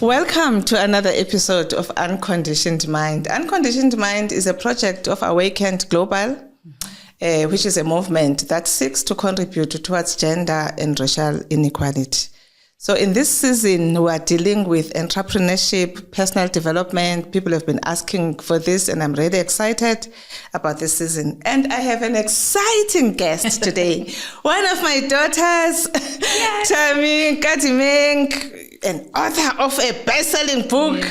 Welcome to another episode of Unconditioned Mind. Unconditioned Mind is a project of Awakened Global, which is a movement that seeks to contribute towards gender and racial inequality. So in this season, we are dealing with entrepreneurship, personal development. People have been asking for this, and I'm really excited about this season. And I have an exciting guest today. One of my daughters, Thami Nkadimeng, an author of a best-selling book,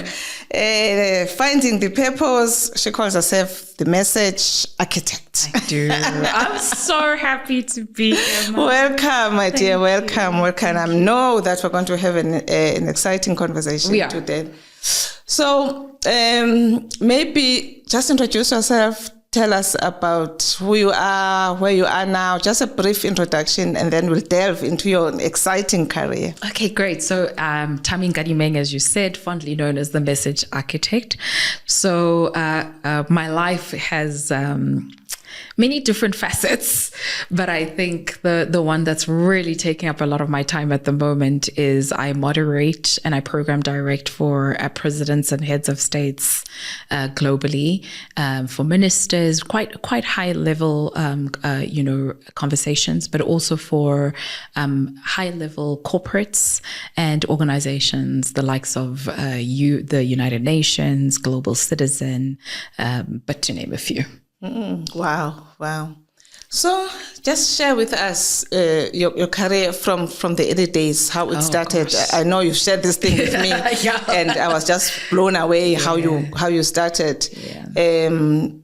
Finding the Purpose. She calls herself the Message Architect. I do. I'm so happy to be here. Welcome, my dear. Welcome. I know that we're going to have an exciting conversation today. So maybe just introduce yourself. Tell us about who you are, where you are now, just a brief introduction, and then we'll delve into your exciting career. Okay, great. So Thami Nkadimeng, as you said, fondly known as the Message Architect. So my life has many different facets, but I think the one that's really taking up a lot of my time at the moment is I moderate and I program direct for presidents and heads of states globally, for ministers, quite high level, conversations, but also for high level corporates and organizations, the likes of the United Nations, Global Citizen, but to name a few. Wow. So just share with us your career from the early days, how it started. I know you've shared this thing with me, and I was just blown away how you started. And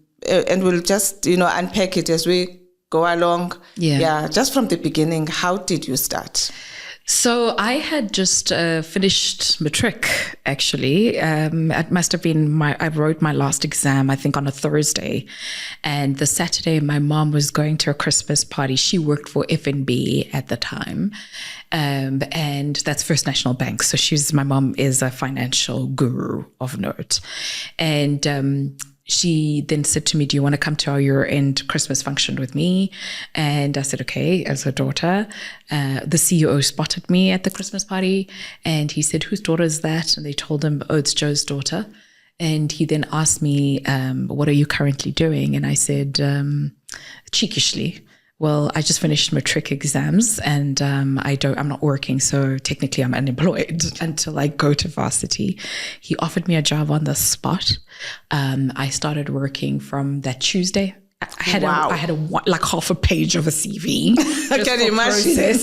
we'll just unpack it as we go along. Just from the beginning, how did you start? So I had just finished matric, actually. It must have been I wrote my last exam, I think, on a Thursday. And the Saturday, my mom was going to a Christmas party. She worked for FNB at the time. And that's First National Bank. So my mom is a financial guru of note. And she then said to me, do you want to come to our year-end Christmas function with me? And I said, okay, as her daughter. The CEO spotted me at the Christmas party and he said, whose daughter is that? And they told him, oh, it's Joe's daughter. And he then asked me, what are you currently doing? And I said, cheekishly, well, I just finished matric exams and I'm not working, so technically I'm unemployed until I go to varsity. He offered me a job on the spot. I started working from that Tuesday. I had half a page of a CV. I can imagine.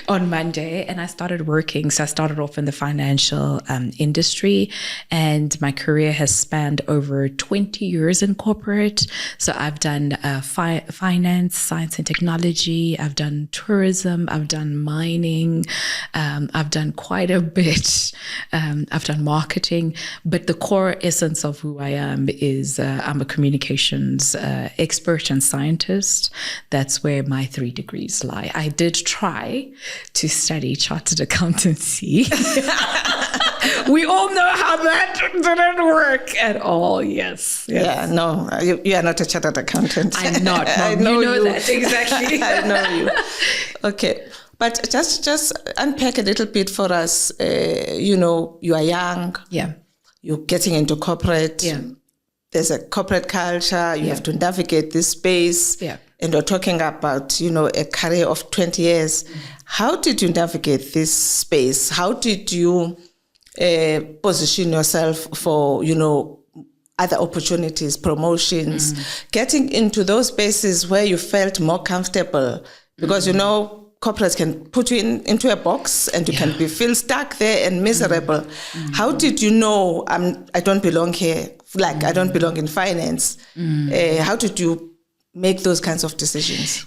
On Monday, and I started working. So I started off in the financial industry, and my career has spanned over 20 years in corporate. So I've done finance, science and technology. I've done tourism. I've done mining. I've done quite a bit. I've done marketing, but the core essence of who I am is I'm a communications expert and scientist. That's where my 3 degrees lie. I did try to study chartered accountancy. We all know how that didn't work at all. Yes. Yeah, no, you are not a chartered accountant. I'm not. I know you. That exactly. I know you. Okay. But just unpack a little bit for us. You are young. Yeah. You're getting into corporate. Yeah. There's a corporate culture. You have to navigate this space. Yeah. And we're talking about, a career of 20 years. How did you navigate this space? How did you position yourself for, other opportunities, promotions, getting into those spaces where you felt more comfortable? Because, corporates can put you into a box and you can feel stuck there and miserable. How did you know I don't belong here? Like I don't belong in finance. How did you make those kinds of decisions?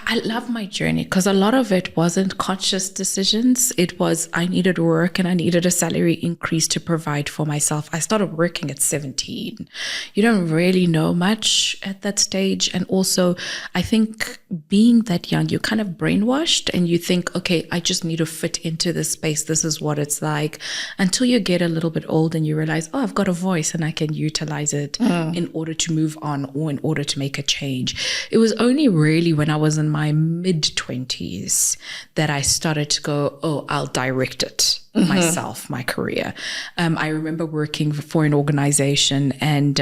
I love my journey because a lot of it wasn't conscious decisions. It was I needed work and I needed a salary increase to provide for myself. I started working at 17. You don't really know much at that stage. And also, I think being that young, you're kind of brainwashed and you think, okay, I just need to fit into this space. This is what it's like. Until you get a little bit old and you realize, oh, I've got a voice and I can utilize it in order to move on or in order to make a change. It was only really when I was in in my mid-20s that I started to go, oh, I'll direct it myself, my career. I remember working for an organization, and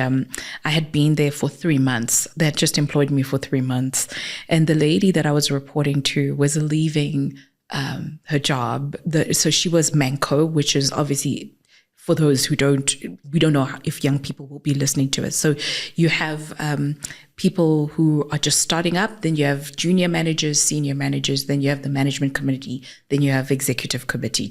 I had been there for 3 months. They had just employed me for 3 months. And the lady that I was reporting to was leaving her job. So she was Manco, which is obviously, for those who we don't know if young people will be listening to it. So you have people who are just starting up, then you have junior managers, senior managers, then you have the management committee, then you have executive committee.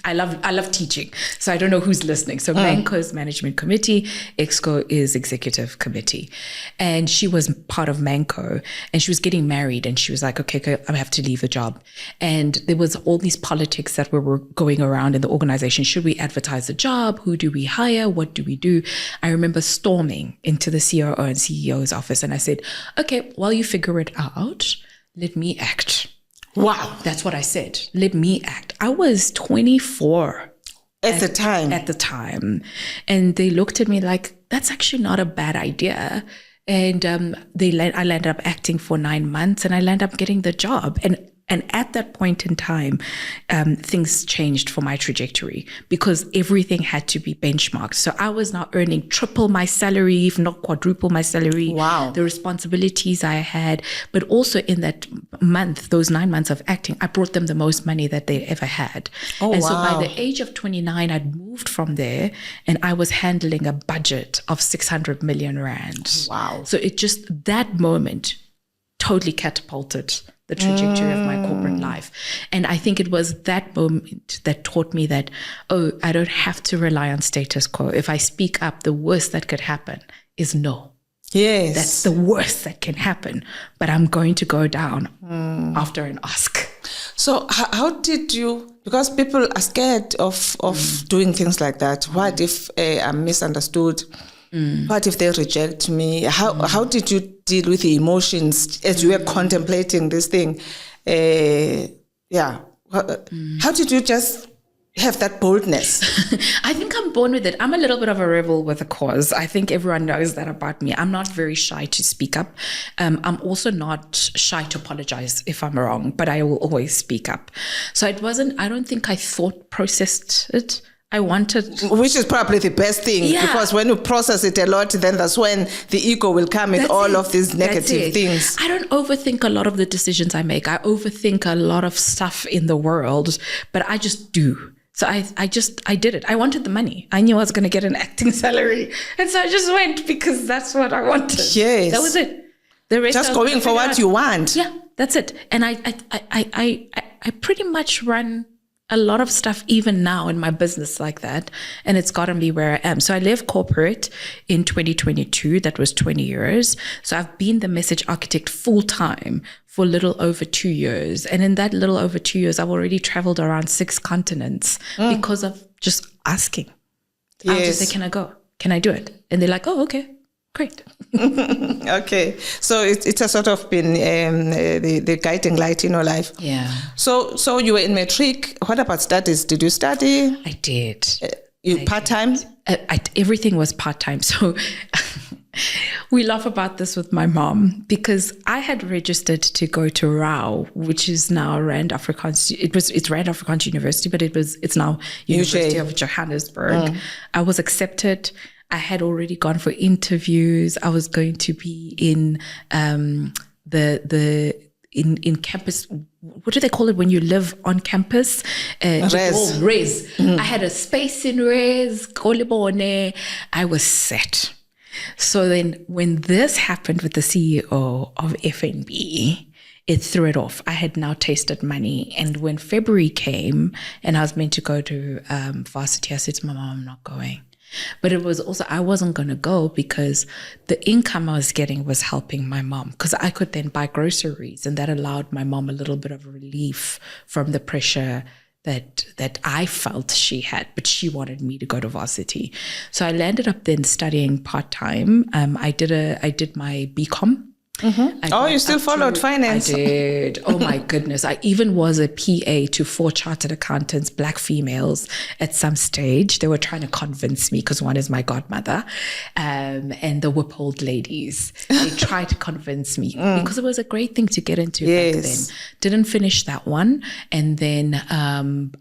I love teaching, so I don't know who's listening. So Manco is management committee, Exco is executive committee. And she was part of Manco, and she was getting married, and she was like, okay, I have to leave the job. And there was all these politics that were going around in the organization. Should we advertise the job? Who do we hire? What do we do? I remember storming into the COO and CEO's office, and I said, okay, while you figure it out, let me act. Wow. That's what I said. Let me act. I was 24 at the time. And they looked at me like, that's actually not a bad idea. And I landed up acting for 9 months, and I landed up getting the job. And at that point in time, things changed for my trajectory, because everything had to be benchmarked. So I was now earning triple my salary, if not quadruple my salary. Wow. The responsibilities I had, but also in that month, those 9 months of acting, I brought them the most money that they ever had. Oh, and wow. So by the age of 29, I'd moved from there, and I was handling a budget of 600 million rand. Wow. So it just, that moment totally catapulted the trajectory of my corporate life. And I think it was that moment that taught me that, oh, I don't have to rely on status quo. If I speak up, the worst that could happen is no. Yes. That's the worst that can happen. But I'm going to go down after an ask. So how did you, because people are scared of doing things like that. What if I'm misunderstood? What if they reject me? How did you deal with the emotions as you were contemplating this thing? How did you just have that boldness? I think I'm born with it. I'm a little bit of a rebel with a cause. I think everyone knows that about me. I'm not very shy to speak up. I'm also not shy to apologize if I'm wrong, but I will always speak up. So I don't think I processed it. I wanted... Which is probably the best thing, because when you process it a lot, then that's when the ego will come with of these negative things. I don't overthink a lot of the decisions I make. I overthink a lot of stuff in the world, but I just do. So I did it. I wanted the money. I knew I was going to get an acting salary. And so I just went because that's what I wanted. Yes. That was it. The rest just going for what you want. Yeah, that's it. And I pretty much run a lot of stuff even now in my business like that. And it's gotten me where I am. So I left corporate in 2022. That was 20 years. So I've been the message architect full time for a little over 2 years. And in that little over 2 years, I've already traveled around 6 continents because of just asking. Yes. I'll just say, can I go? Can I do it? And they're like, oh, okay. Great. Okay. So it has sort of been the guiding light in your life. Yeah. So you were in matric. What about studies? Did you study? I did. Part-time? Everything was part-time. So we laugh about this with my mom because I had registered to go to RAU, which is now Rand Afrikaans. It's Rand Afrikaans University, but it's now University of Johannesburg. I was accepted. I had already gone for interviews. I was going to be in in campus. What do they call it when you live on campus? Res. I had a space in Res. I was set. So then when this happened with the CEO of FNB, it threw it off. I had now tasted money. And when February came and I was meant to go to varsity, I said to my mom, I'm not going. But it was also, I wasn't going to go because the income I was getting was helping my mom, because I could then buy groceries, and that allowed my mom a little bit of relief from the pressure that I felt she had, but she wanted me to go to varsity. So I landed up then studying part-time. I did my BCom Oh, you still followed finance? I did. Oh my goodness. I even was a PA to 4 chartered accountants, Black females at some stage. They were trying to convince me because one is my godmother, and the whip old ladies. They tried to convince me because it was a great thing to get into back then. Didn't finish that one. And then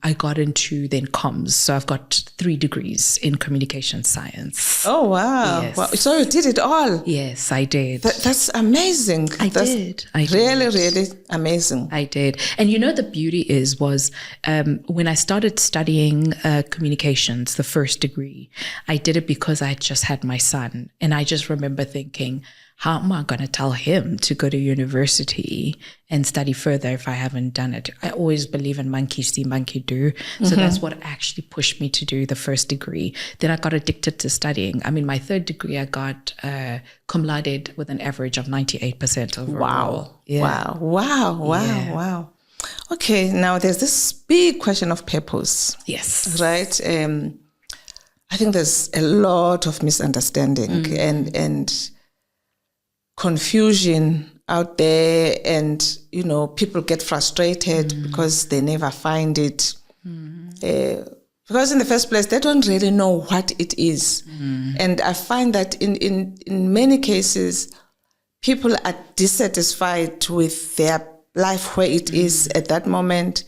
I got into then comms. So I've got 3 degrees in communication science. Oh, wow. Yes. Wow. So you did it all? Yes, I did. That's amazing. I did. Really, really amazing. I did. And you know, the beauty was when I started studying communications, the first degree, I did it because I had just had my son. And I just remember thinking, how am I going to tell him to go to university and study further if I haven't done it? I always believe in monkey see, monkey do. So that's what actually pushed me to do the first degree. Then I got addicted to studying. I mean, my 3rd degree, I got cum laude with an average of 98% overall. Wow. Yeah. Wow. Okay, now there's this big question of purpose. Yes. Right? I think there's a lot of misunderstanding and confusion out there, and people get frustrated because they never find it, because in the first place they don't really know what it is. And I find that in many cases people are dissatisfied with their life where it is at that moment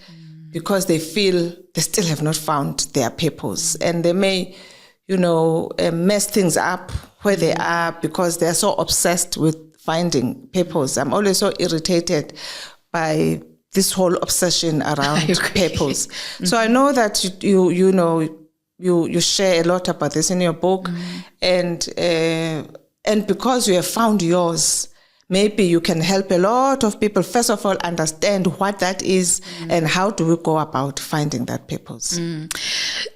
because they feel they still have not found their purpose, and they may mess things up where they are because they're so obsessed with finding purpose. I'm always so irritated by this whole obsession around purpose. So I know that you share a lot about this in your book, and because you have found yours, maybe you can help a lot of people, first of all, understand what that is and how do we go about finding that purpose.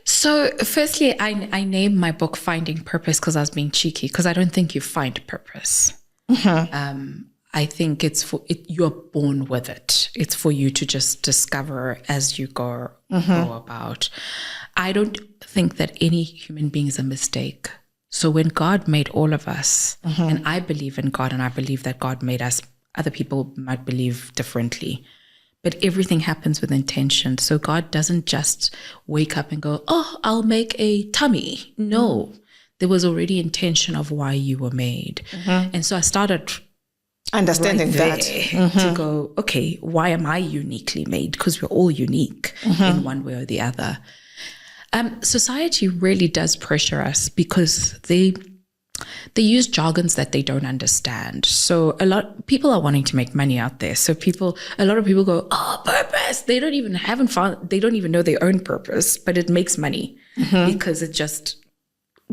So firstly, I named my book Finding Purpose because I was being cheeky, because I don't think you find purpose. I think you're born with it. It's for you to just discover as you go about. I don't think that any human being is a mistake. So when God made all of us, and I believe in God, and I believe that God made us, other people might believe differently, but everything happens with intention. So God doesn't just wake up and go, oh, I'll make a tummy. No, there was already intention of why you were made. And so I started understanding that to go, okay, why am I uniquely made? Because we're all unique in one way or the other. Society really does pressure us because they use jargons that they don't understand. So people are wanting to make money out there. So a lot of people go, oh, purpose. They don't even know their own purpose, but it makes money because it just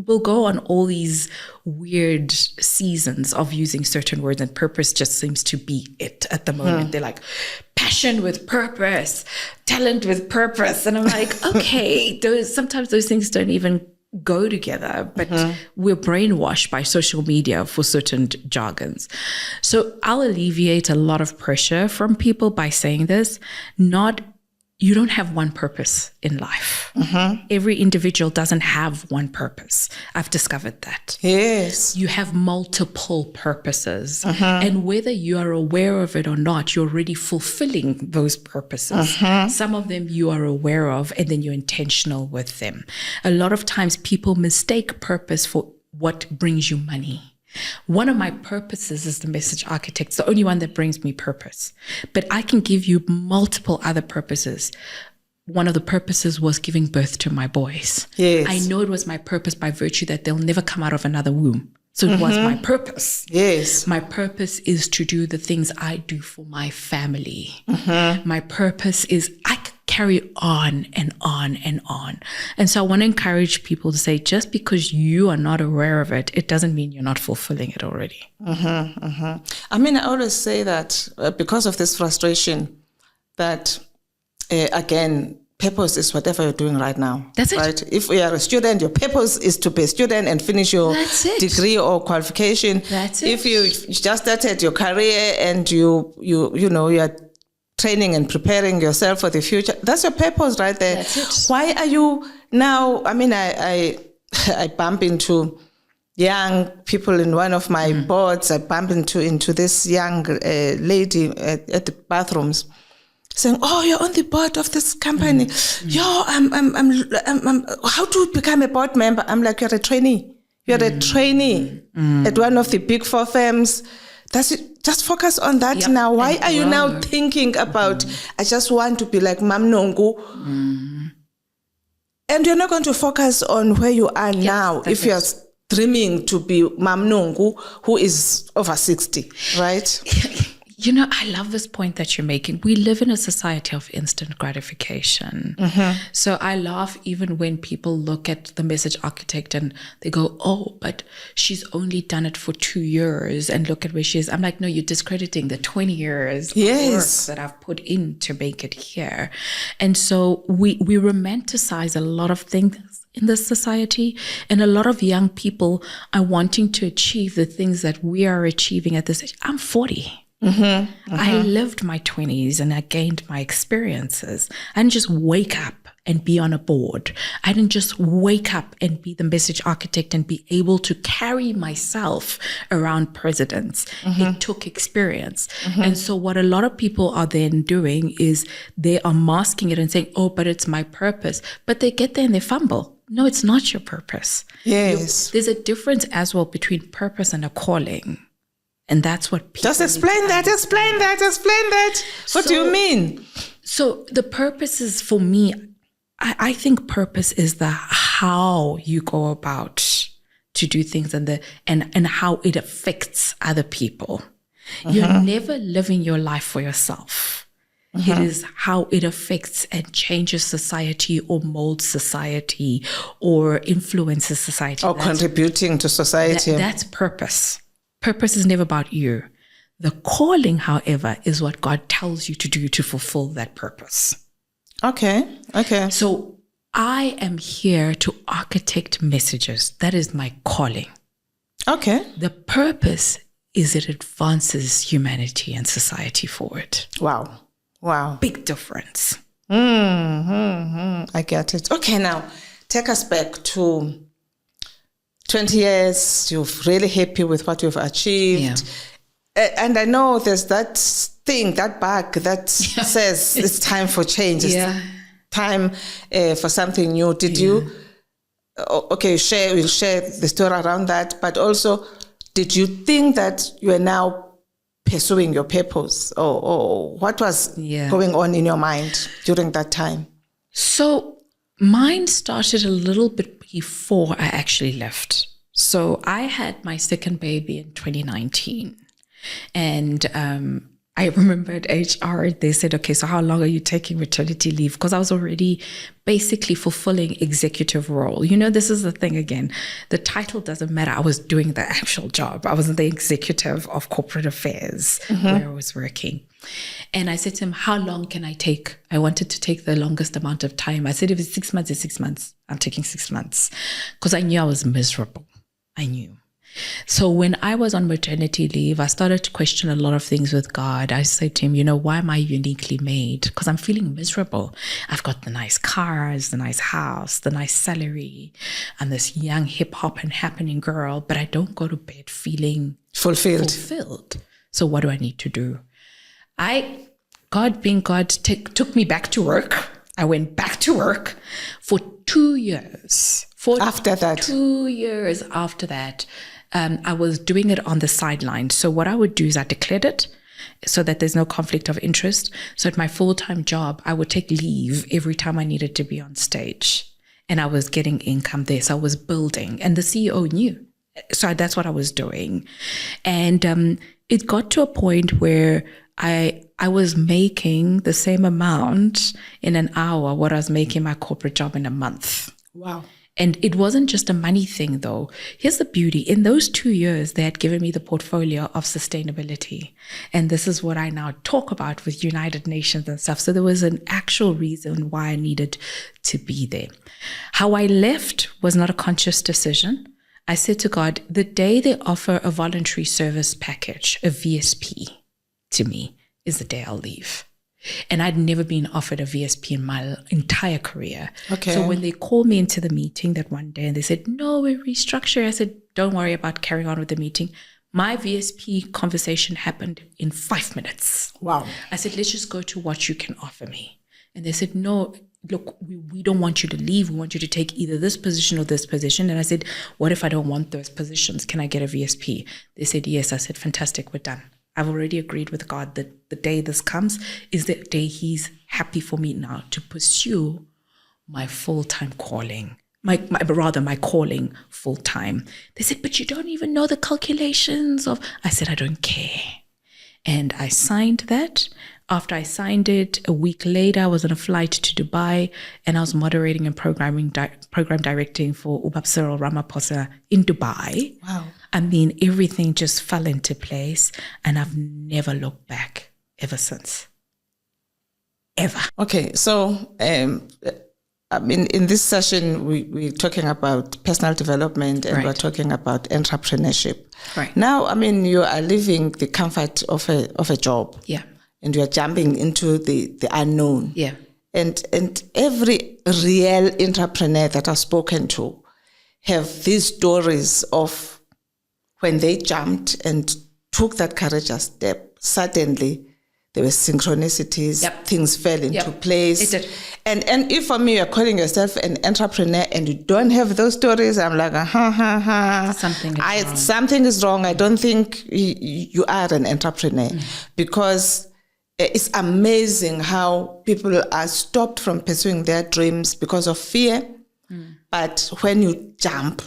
will go on all these weird seasons of using certain words, and purpose just seems to be it at the moment. They're like passion with purpose, talent with purpose. And I'm like, okay, sometimes those things don't even go together, but we're brainwashed by social media for certain jargons. So I'll alleviate a lot of pressure from people by saying this. You don't have one purpose in life. Every individual doesn't have one purpose. I've discovered that. Yes. You have multiple purposes. And whether you are aware of it or not, you're already fulfilling those purposes. Some of them you are aware of, and then you're intentional with them. A lot of times people mistake purpose for what brings you money. One of my purposes is the message architect. It's the only one that brings me purpose. But I can give you multiple other purposes. One of the purposes was giving birth to my boys. Yes. I know it was my purpose by virtue that they'll never come out of another womb. So it was my purpose. Yes. My purpose is to do the things I do for my family. My purpose is I could carry on and on and on. And so I want to encourage people to say, just because you are not aware of it, it doesn't mean you're not fulfilling it already. I mean, I always say that because of this frustration, that again, purpose is whatever you're doing right now. That's it. Right? If you are a student, your purpose is to be a student and finish your degree or qualification. That's it. If you just started your career and you are training and preparing yourself for the future, that's your purpose right there. That's it. Why are you now? I mean, I bump into young people in one of my boards. I bumped into this young lady at the bathrooms, saying, "Oh, you're on the board of this company. Yo, I'm. How do you become a board member?" I'm like, "You're a trainee. You're a trainee at one of the big 4 firms. That's it. Just focus on that now. Why are you now thinking about? I just want to be like Mam Nongu." And you're not going to focus on where you are now if you're dreaming to be Mam Nongu, who is over 60, right? You know, I love this point that you're making. We live in a society of instant gratification. So I laugh even when people look at the message architect and they go, "Oh, but she's only done it for 2 years and look at where she is." I'm like, no, you're discrediting the 20 years of work that I've put in to make it here. And so we romanticize a lot of things in this society, and a lot of young people are wanting to achieve the things that we are achieving at this age. I'm 40. I lived my 20s and I gained my experiences. I didn't just wake up and be on a board. I didn't just wake up and be the message architect and be able to carry myself around presidents. It took experience. And so what a lot of people are then doing is they are masking it and saying, "Oh, but it's my purpose." But they get there and they fumble. No, it's not your purpose. Yes. There's a difference as well between purpose and a calling. And that's what people just explain that. What do you mean? So the purpose is, for me, I think purpose is the how you go about to do things and how it affects other people. You're never living your life for yourself. It is how it affects and changes society or molds society or influences society. Or contributing to society. That's purpose. Purpose is never about you. The calling, however, is what God tells you to do to fulfill that purpose. Okay. So I am here to architect messages. That is my calling. Okay. The purpose is it advances humanity and society forward. Wow. Big difference. I get it. Okay, now take us back to 20 years. You're really happy with what you've achieved. And I know there's that thing, that bug that says it's time for change. It's time for something new. Did you, we'll share the story around that, but also, did you think that you are now pursuing your purpose, or what was going on in your mind during that time? So mine started a little bit before I actually left. So I had my second baby in 2019. And I remember at HR, they said, "Okay, so how long are you taking maternity leave?" Because I was already basically fulfilling executive role. You know, this is the thing again. The title doesn't matter. I was doing the actual job. I was the executive of corporate affairs where I was working. And I said to him, "How long can I take?" I wanted to take the longest amount of time. I said, if it's 6 months, it's 6 months. I'm taking 6 months. Because I knew I was miserable. I knew. So when I was on maternity leave, I started to question a lot of things with God. I said to him, why am I uniquely made? Because I'm feeling miserable. I've got the nice cars, the nice house, the nice salary. I'm this young hip hop and happening girl, but I don't go to bed feeling fulfilled. So what do I need to do? God being God, took me back to work. I went back to work for 2 years. After that? 2 years after that. I was doing it on the sideline. So what I would do is I declared it so that there's no conflict of interest. So at my full-time job, I would take leave every time I needed to be on stage. And I was getting income there. So I was building. And the CEO knew. So that's what I was doing. And it got to a point where I was making the same amount in an hour what I was making my corporate job in a month. Wow. And it wasn't just a money thing, though. Here's the beauty. In those 2 years, they had given me the portfolio of sustainability. And this is what I now talk about with United Nations and stuff. So there was an actual reason why I needed to be there. How I left was not a conscious decision. I said to God, the day they offer a voluntary service package, a VSP, to me, is the day I'll leave. And I'd never been offered a VSP in my entire career. Okay. So when they called me into the meeting that one day and they said, no, we're restructuring, I said, don't worry about carrying on with the meeting. My VSP conversation happened in 5 minutes. Wow. I said, let's just go to what you can offer me. And they said, no, look, we don't want you to leave. We want you to take either this position or this position. And I said, what if I don't want those positions? Can I get a VSP? They said, yes. I said, fantastic, we're done. I've already agreed with God that the day this comes is the day he's happy for me now to pursue my full-time calling, my calling full-time. They said, but you don't even know the calculations of, I said, I don't care. And I signed that. After I signed it, a week later, I was on a flight to Dubai and I was moderating and program directing for Ubab Cyril Ramaphosa in Dubai. Wow. I mean, everything just fell into place and I've never looked back ever since. Ever. Okay, so I mean, in this session, we're talking about personal development and we're talking about entrepreneurship. Right. Now, I mean, you are leaving the comfort of a job. Yeah. And you are jumping into the unknown. Yeah. And every real entrepreneur that I've spoken to have these stories of when they jumped and took that courageous step, suddenly there were synchronicities, things fell into place. It did. And if for me you're calling yourself an entrepreneur and you don't have those stories, I'm like, something is wrong. I don't think you are an entrepreneur because it's amazing how people are stopped from pursuing their dreams because of fear. But when you jump,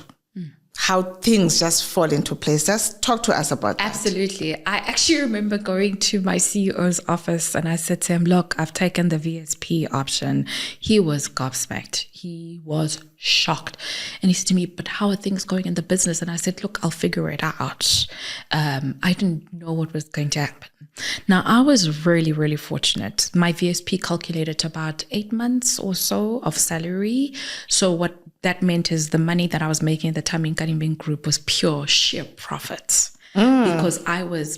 how things just fall into place. Just talk to us about that. Absolutely. I actually remember going to my CEO's office and I said to him, look, I've taken the VSP option. He was gobsmacked. He was shocked. And he said to me, but how are things going in the business? And I said, look, I'll figure it out. I didn't know what was going to happen. Now, I was really, really fortunate. My VSP calculated to about 8 months or so of salary. So what that meant is the money that I was making in the Thami Nkadimeng group was pure, sheer profits. Because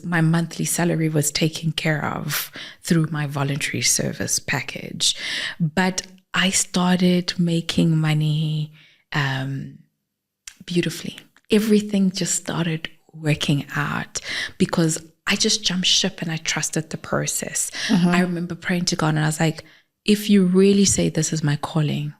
my monthly salary was taken care of through my voluntary service package. But I started making money beautifully. Everything just started working out because I just jumped ship and I trusted the process. I remember praying to God and I was like, if you really say this is my calling,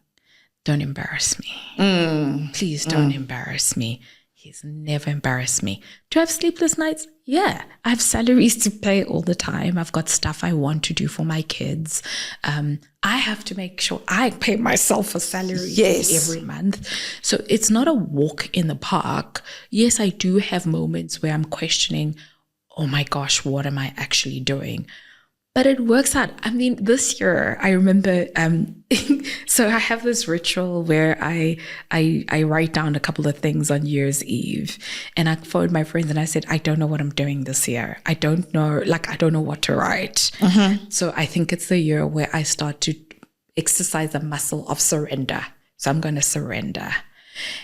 don't embarrass me. Please don't embarrass me. He's never embarrassed me. Do I have sleepless nights? Yeah. I have salaries to pay all the time. I've got stuff I want to do for my kids. I have to make sure I pay myself a salary every month. So it's not a walk in the park. Yes, I do have moments where I'm questioning, oh my gosh, what am I actually doing? But it works out. I mean, this year, I remember, so I have this ritual where I write down a couple of things on New Year's Eve. And I phoned my friends and I said, I don't know what I'm doing this year. I don't know what to write. So I think it's the year where I start to exercise the muscle of surrender. So I'm going to surrender.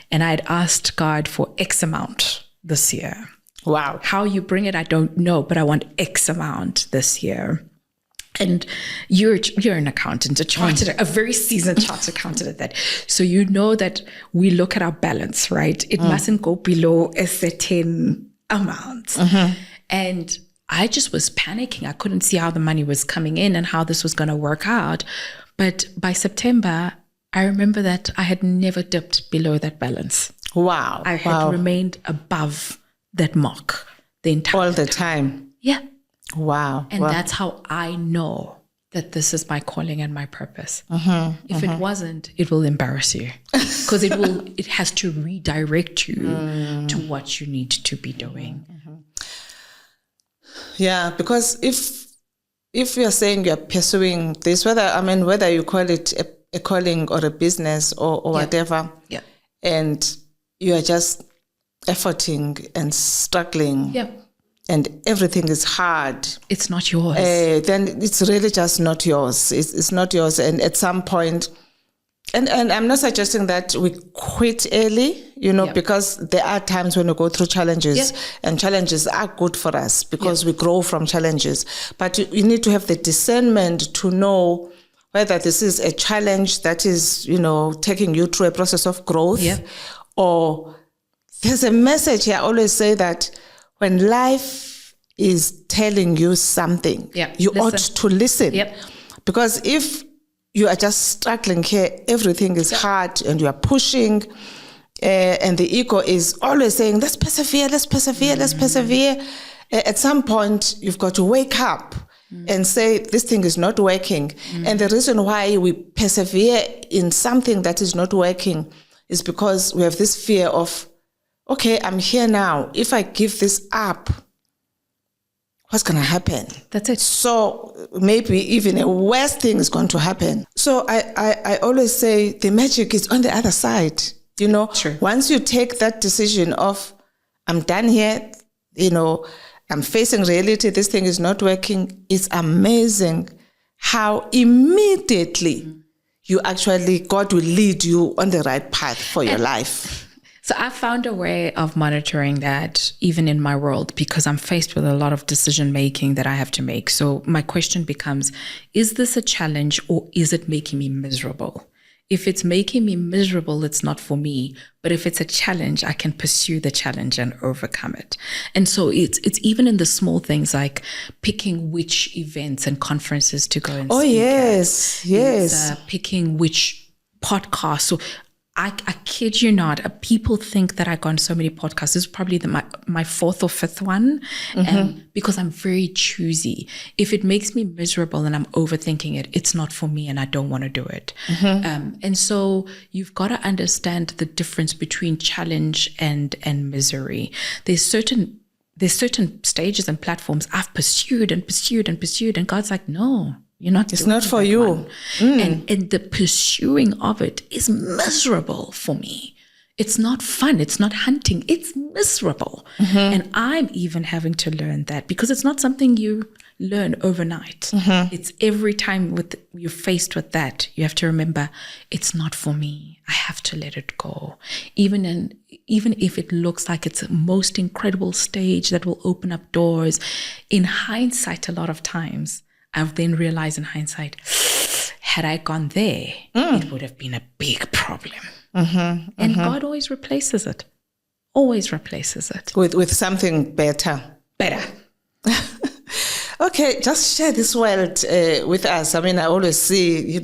And I'd asked God for X amount this year. Wow. How you bring it, I don't know, but I want X amount this year. And you're an accountant, a very seasoned chartered accountant at that. So you know that we look at our balance, right? It mustn't go below a certain amount. And I just was panicking. I couldn't see how the money was coming in and how this was going to work out. But by September, I remember that I had never dipped below that balance. Wow. I had remained above that mark the entire all the time. Yeah. Wow. And that's how I know that this is my calling and my purpose. If it wasn't, it will embarrass you because it has to redirect you to what you need to be doing. Yeah, because if you're saying you're pursuing this, whether you call it a calling or a business or whatever, and you are just efforting and struggling, and everything is hard, it's not yours. Then it's really just not yours. It's not yours. And at some point, And I'm not suggesting that we quit early, because there are times when we go through challenges, and challenges are good for us because we grow from challenges. But you need to have the discernment to know whether this is a challenge that is, taking you through a process of growth, or there's a message here. I always say that when life is telling you something, you ought to listen. Because if you are just struggling here, everything is hard, and you are pushing, and the ego is always saying, let's persevere, let's persevere, let's persevere. At some point, you've got to wake up and say, this thing is not working. And the reason why we persevere in something that is not working is because we have this fear of, okay, I'm here now. If I give this up, what's going to happen? That's it. So maybe even a worse thing is going to happen. So I always say the magic is on the other side. True. Once you take that decision of, I'm done here, I'm facing reality, this thing is not working, it's amazing how immediately God will lead you on the right path for your life. So I found a way of monitoring that even in my world, because I'm faced with a lot of decision making that I have to make. So my question becomes, is this a challenge or is it making me miserable? If it's making me miserable, it's not for me. But if it's a challenge, I can pursue the challenge and overcome it. And so it's even in the small things like picking which events and conferences to go and speak yes. It's, picking which podcasts. So I kid you not, people think that I go on so many podcasts. This is probably my fourth or fifth one, because I'm very choosy. If it makes me miserable and I'm overthinking it, it's not for me and I don't want to do it. And so you've got to understand the difference between challenge and misery. There's certain stages and platforms I've pursued, and God's like, no. You're not. It's not for you. And the pursuing of it is miserable for me. It's not fun. It's not hunting. It's miserable. And I'm even having to learn that, because it's not something you learn overnight. It's every time you're faced with that, you have to remember, it's not for me. I have to let it go. Even if it looks like it's the most incredible stage that will open up doors, in hindsight, a lot of times, I've then realized in hindsight, had I gone there, it would have been a big problem. And God always replaces it. Always replaces it. With something better. Okay, just share this world with us. I mean, I always see,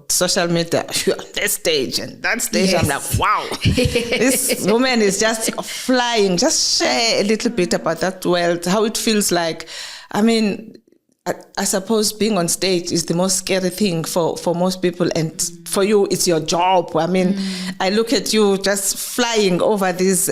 social media, you're on this stage and that stage. I'm like, wow, this woman is just flying. Just share a little bit about that world, how it feels like. I mean, I suppose being on stage is the most scary thing for most people, and for you, it's your job. I mean, I look at you just flying over these,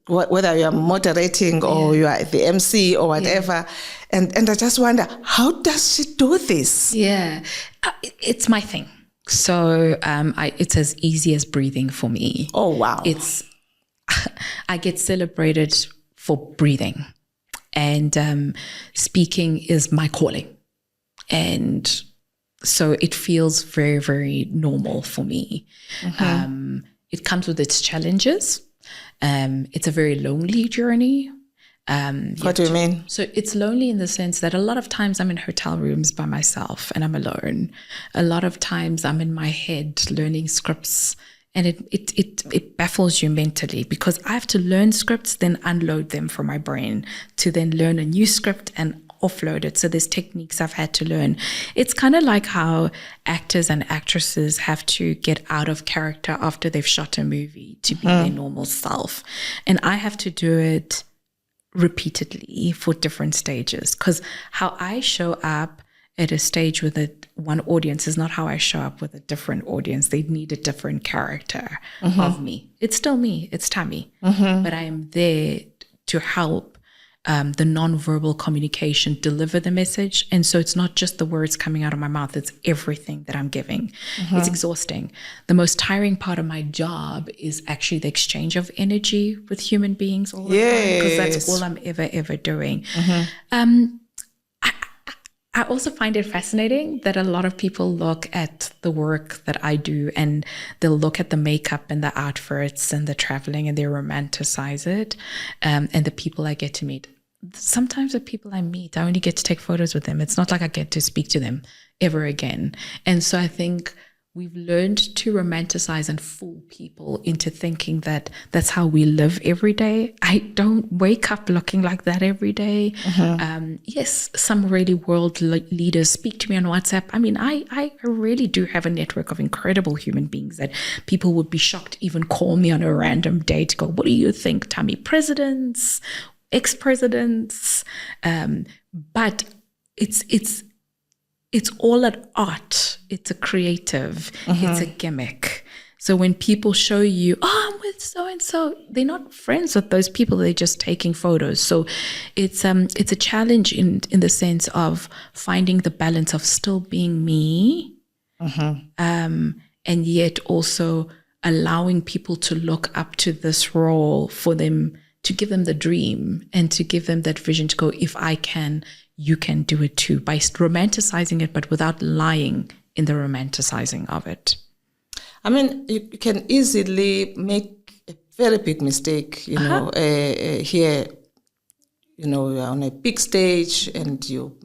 whether you're moderating or you are the MC or whatever, and I just wonder, how does she do this? It's my thing. So it's as easy as breathing for me. Oh wow! I get celebrated for breathing. And speaking is my calling. And so it feels very, very normal for me. It comes with its challenges. It's a very lonely journey. What do you mean? So it's lonely in the sense that a lot of times I'm in hotel rooms by myself and I'm alone. A lot of times I'm in my head learning scripts. And it baffles you mentally, because I have to learn scripts, then unload them from my brain to then learn a new script and offload it. So there's techniques I've had to learn. It's kind of like how actors and actresses have to get out of character after they've shot a movie to be their normal self. And I have to do it repeatedly for different stages, because how I show up at a stage with one audience is not how I show up with a different audience. They need a different character of me. It's still me. It's Thami. But I am there to help the nonverbal communication deliver the message. And so it's not just the words coming out of my mouth. It's everything that I'm giving. It's exhausting. The most tiring part of my job is actually the exchange of energy with human beings all the time, because that's all I'm ever doing. I also find it fascinating that a lot of people look at the work that I do and they'll look at the makeup and the outfits and the traveling and they romanticize it. And the people I get to meet. Sometimes the people I meet, I only get to take photos with them. It's not like I get to speak to them ever again. And so I think we've learned to romanticize and fool people into thinking that that's how we live every day. I don't wake up looking like that every day. Yes, some really world leaders speak to me on WhatsApp. I mean, I really do have a network of incredible human beings that people would be shocked to even call me on a random day to go, what do you think, Thami? Presidents, ex-presidents? But it's all an art. It's a creative. It's a gimmick. So when people show you, oh, I'm with so-and-so, they're not friends with those people. They're just taking photos. So it's a challenge in the sense of finding the balance of still being me, and yet also allowing people to look up to this role for them, to give them the dream and to give them that vision to go, if I can, you can do it too, by romanticizing it, but without lying in the romanticizing of it. I mean, you can easily make a very big mistake, here, you're on a big stage and you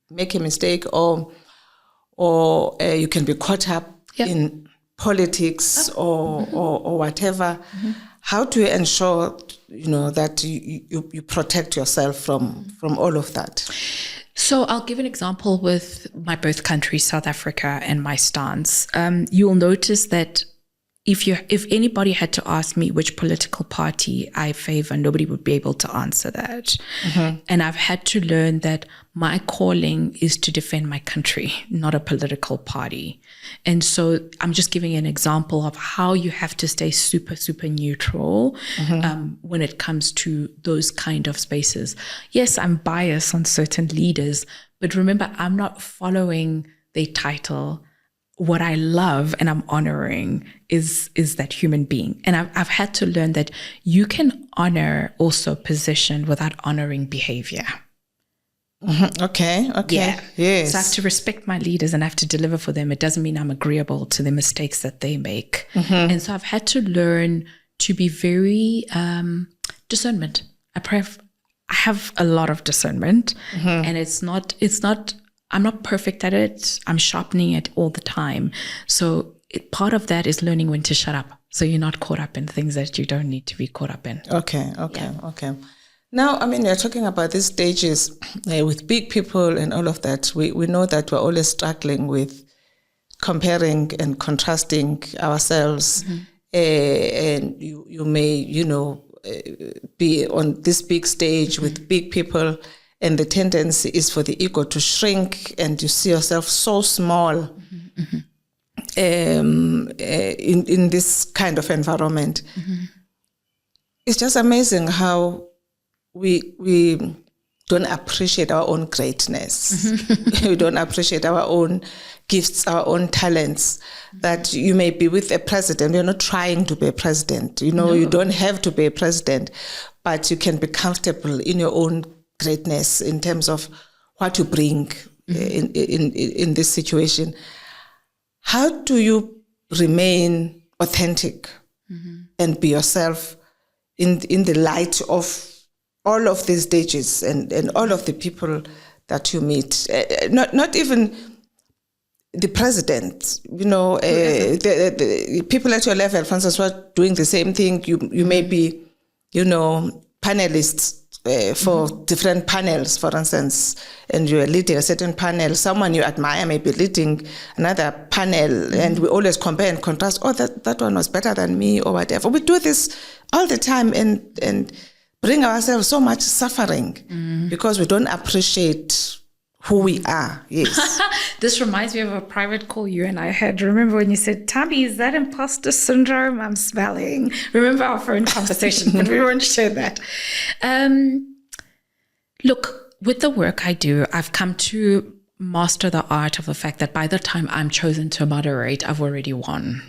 make a mistake, or you can be caught up in politics or whatever. How do you ensure that you protect yourself from all of that? So I'll give an example with my birth country, South Africa, and my stance. You'll notice that if anybody had to ask me which political party I favor, nobody would be able to answer that. And I've had to learn that my calling is to defend my country, not a political party. And so I'm just giving an example of how you have to stay super, super neutral when it comes to those kind of spaces. Yes, I'm biased on certain leaders, but remember, I'm not following their title. What I love and I'm honoring is that human being. And I've had to learn that you can honor also position without honoring behavior. Okay. Yeah. Yes. So I have to respect my leaders and I have to deliver for them. It doesn't mean I'm agreeable to the mistakes that they make. And so I've had to learn to be very discernment. I have a lot of discernment, and it's not. I'm not perfect at it. I'm sharpening it all the time. So part of that is learning when to shut up. So you're not caught up in things that you don't need to be caught up in. Okay. Now, I mean, you're talking about these stages with big people and all of that. We know that we're always struggling with comparing and contrasting ourselves. And you may, be on this big stage with big people, and the tendency is for the ego to shrink, and you see yourself so small in this kind of environment. It's just amazing how we don't appreciate our own greatness. We don't appreciate our own gifts, our own talents. That you may be with a president, you're not trying to be a president. You don't have to be a president, but you can be comfortable in your own greatness in terms of what you bring in this situation. How do you remain authentic and be yourself in the light of all of these stages and all of the people that you meet? Not even the president, the people at your level, for instance, who are doing the same thing. You may be, panelists for different panels, for instance, and you're leading a certain panel. Someone you admire may be leading another panel, and we always compare and contrast. Oh, that one was better than me, or whatever. We do this all the time and bring ourselves so much suffering because we don't appreciate who we are. Yes. This reminds me of a private call you and I had. Remember when you said, Thami, is that imposter syndrome I'm smelling? Remember our phone conversation, but we won't share that. Look, with the work I do, I've come to master the art of the fact that by the time I'm chosen to moderate, I've already won.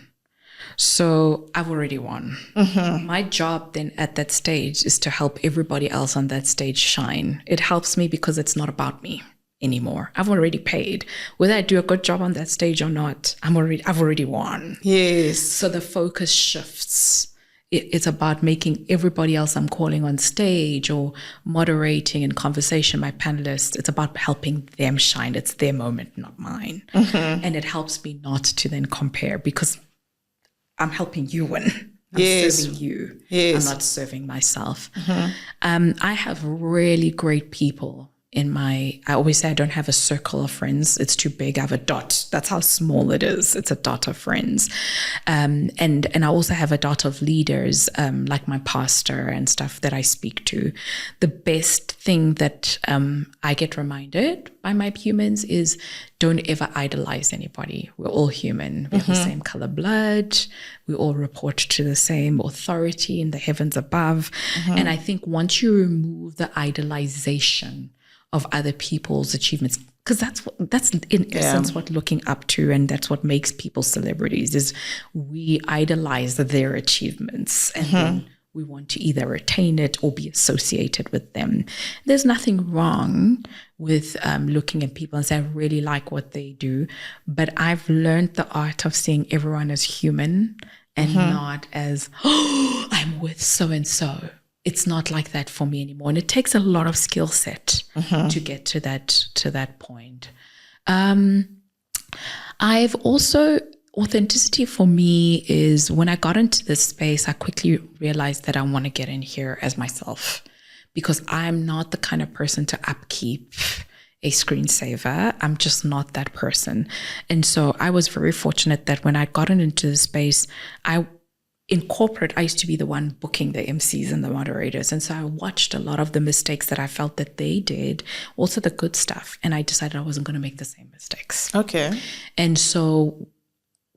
So I've already won. My job then at that stage is to help everybody else on that stage shine. It helps me because it's not about me. anymore. I've already paid. Whether I do a good job on that stage or not, I've already won. Yes. So the focus shifts. It's about making everybody else I'm calling on stage or moderating in conversation, my panelists, it's about helping them shine. It's their moment, not mine. And it helps me not to then compare because I'm helping you win. I'm serving you. Yes. I'm not serving myself. I have really great people I always say I don't have a circle of friends. It's too big. I have a dot. That's how small it is. It's a dot of friends. And I also have a dot of leaders, like my pastor and stuff that I speak to. The best thing that I get reminded by my humans is don't ever idolize anybody. We're all human. We have the same color blood. We all report to the same authority in the heavens above. And I think once you remove the idolization of other people's achievements, because that's in essence what looking up to, and that's what makes people celebrities, is we idolize their achievements and then we want to either attain it or be associated with them. There's nothing wrong with looking at people and say, I really like what they do, but I've learned the art of seeing everyone as human and not as, oh, I'm with so-and-so. It's not like that for me anymore. And it takes a lot of skill set to get to that point. I've also, authenticity for me is when I got into this space, I quickly realized that I want to get in here as myself because I'm not the kind of person to upkeep a screensaver. I'm just not that person. And so I was very fortunate that when I gotten into the space, in corporate, I used to be the one booking the MCs and the moderators. And so I watched a lot of the mistakes that I felt that they did, also the good stuff. And I decided I wasn't going to make the same mistakes. Okay. And so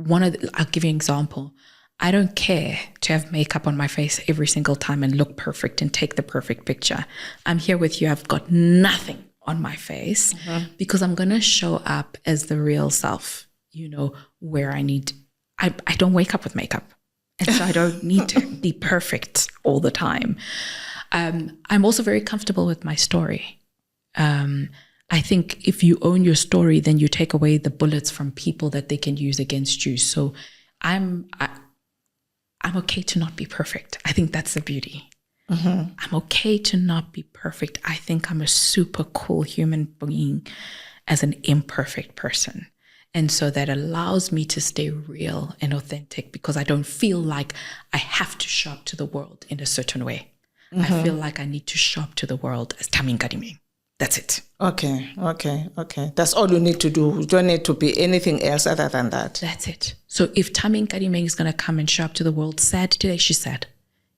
I'll give you an example. I don't care to have makeup on my face every single time and look perfect and take the perfect picture. I'm here with you. I've got nothing on my face because I'm going to show up as the real self, where I don't wake up with makeup. And so I don't need to be perfect all the time. I'm also very comfortable with my story. I think if you own your story, then you take away the bullets from people that they can use against you. So I'm okay to not be perfect. I think that's the beauty. I'm okay to not be perfect. I think I'm a super cool human being as an imperfect person. And so that allows me to stay real and authentic because I don't feel like I have to show up to the world in a certain way. I feel like I need to show up to the world as Thami Nkadimeng. That's it. Okay. That's all you need to do. You don't need to be anything else other than that. That's it. So if Thami Nkadimeng is going to come and show up to the world sad today, she's sad.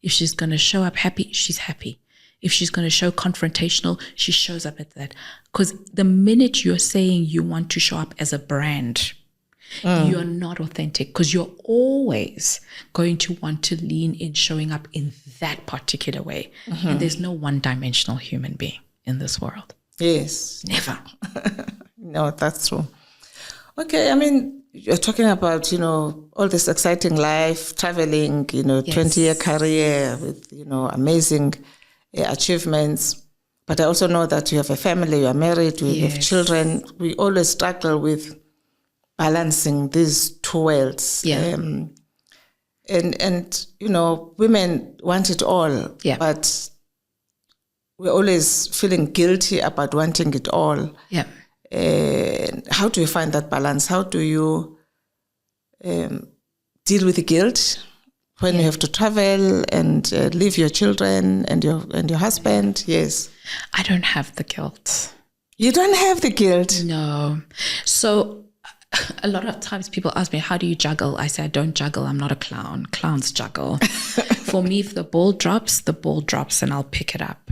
If she's going to show up happy, she's happy. If she's going to show confrontational, she shows up at that. Because the minute you're saying you want to show up as a brand, you're not authentic because you're always going to want to lean in showing up in that particular way. And there's no one-dimensional human being in this world. Yes. Never. No, that's true. Okay, I mean, you're talking about, all this exciting life, traveling, 20-year career with, amazing achievements. But I also know that you have a family, you are married, you have children. We always struggle with balancing these two worlds. And women want it all, but we're always feeling guilty about wanting it all. How do you find that balance? How do you deal with the guilt when you have to travel and leave your children and your husband? Yes. I don't have the guilt. You don't have the guilt? No. So a lot of times people ask me, how do you juggle? I say, I don't juggle. I'm not a clown. Clowns juggle. For me, if the ball drops and I'll pick it up.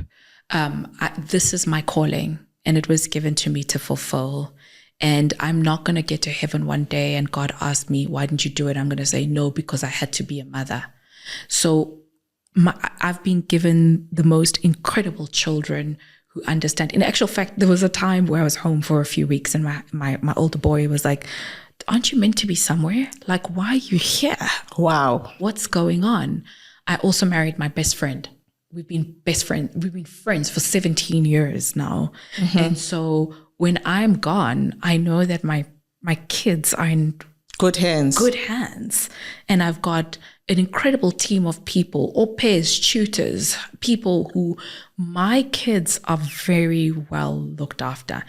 This is my calling and it was given to me to fulfill. And I'm not going to get to heaven one day and God asked me, why didn't you do it? I'm going to say no, because I had to be a mother. So I've been given the most incredible children who understand. In actual fact, there was a time where I was home for a few weeks and my older boy was like, aren't you meant to be somewhere? Like, why are you here? Wow. What's going on? I also married my best friend we've been best friends. We've been friends for 17 years now. And so when I'm gone, I know that my kids are in good hands. And I've got an incredible team of people, au pairs, tutors, people who my kids are very well looked after.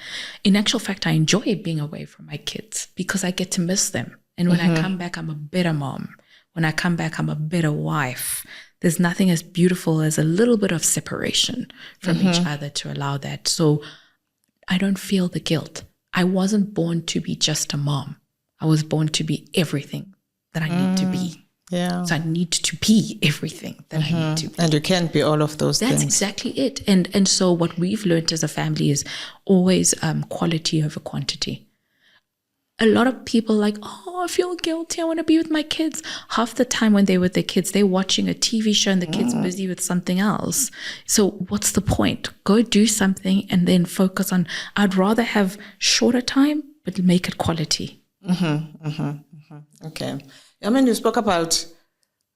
In actual fact, I enjoy being away from my kids because I get to miss them. And when I come back, I'm a better mom. When I come back, I'm a better wife. There's nothing as beautiful as a little bit of separation from each other to allow that. So I don't feel the guilt. I wasn't born to be just a mom. I was born to be everything that I need to be. Yeah. So I need to be everything that I need to be. And you can't be all of those things. That's exactly it. And so what we've learned as a family is always quality over quantity. A lot of people like, oh, I feel guilty. I want to be with my kids. Half the time when they're with their kids, they're watching a TV show and the kid's busy with something else. So what's the point? Go do something and then focus on, I'd rather have shorter time, but make it quality. Okay. I mean, you spoke about,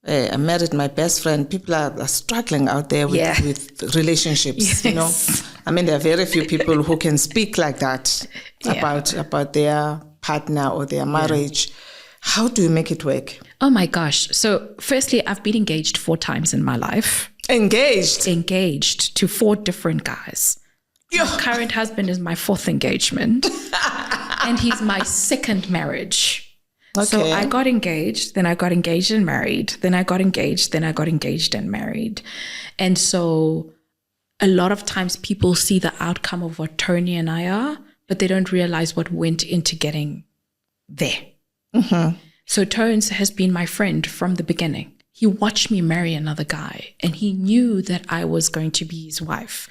I married my best friend. People are struggling out there with relationships, you know. I mean, there are very few people who can speak like that about their partner or their marriage. How do you make it work? Oh my gosh. So firstly, I've been engaged 4 times in my life. Engaged to 4 different guys. My current husband is my 4th engagement. And he's my 2nd marriage. Okay. So I got engaged, then I got engaged and married, then I got engaged, then I got engaged and married. And so a lot of times people see the outcome of what Tony and I are, but they don't realize what went into getting there. So Tones has been my friend from the beginning. He watched me marry another guy and he knew that I was going to be his wife.